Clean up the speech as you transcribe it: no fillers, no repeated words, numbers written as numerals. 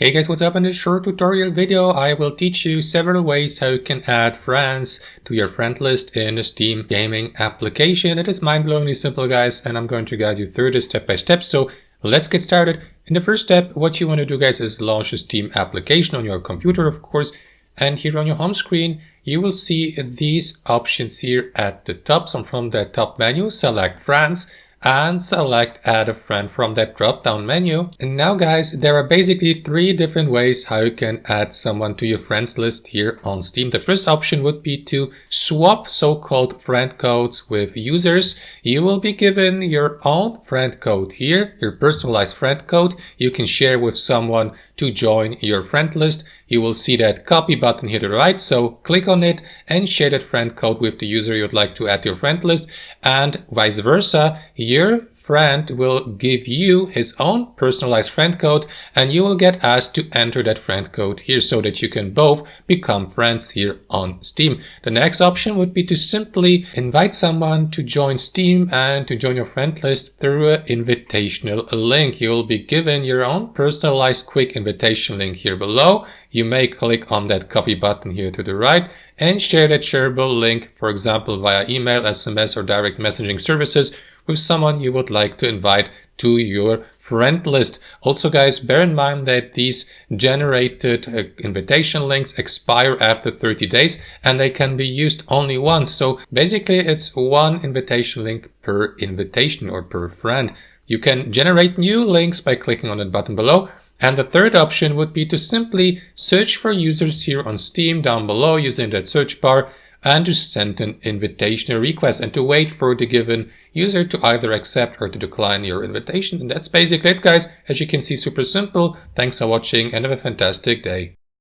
Hey guys, what's up? In this short tutorial video I will teach you several ways how you can add friends to your friend list in a Steam gaming application. It is mind-blowingly simple, guys, and I'm going to guide you through this step by step. So let's get started. In the first step, what you want to do, guys, is launch a Steam application on your computer, of course. And here on your home screen, you will see these options here at the top. So from that top menu, select Friends and select Add a Friend from that drop-down menu. And now, guys, there are basically three different ways how you can add someone to your friends list here on Steam. The first option would be to swap so-called friend codes with users. You will be given your own friend code here, your personalized friend code you can share with someone to join your friend list. You will see that copy button here to the right, so click on it and share that friend code with the user you'd like to add to your friend list, and vice versa. Your friend will give you his own personalized friend code and you will get asked to enter that friend code here so that you can both become friends here on Steam. The next option would be to simply invite someone to join Steam and to join your friend list through an invitational link. You will be given your own personalized quick invitation link here below. You may click on that copy button here to the right and share that shareable link, for example, via email, SMS, or direct messaging services with someone you would like to invite to your friend list. Also, guys, bear in mind that these generated invitation links expire after 30 days and they can be used only once. So basically it's one invitation link per invitation or per friend. You can generate new links by clicking on that button below. And the third option would be to simply search for users here on Steam down below using that search bar and to send an invitation request and to wait for the given user to either accept or to decline your invitation. And that's basically it, guys. As you can see, super simple. Thanks for watching and have a fantastic day.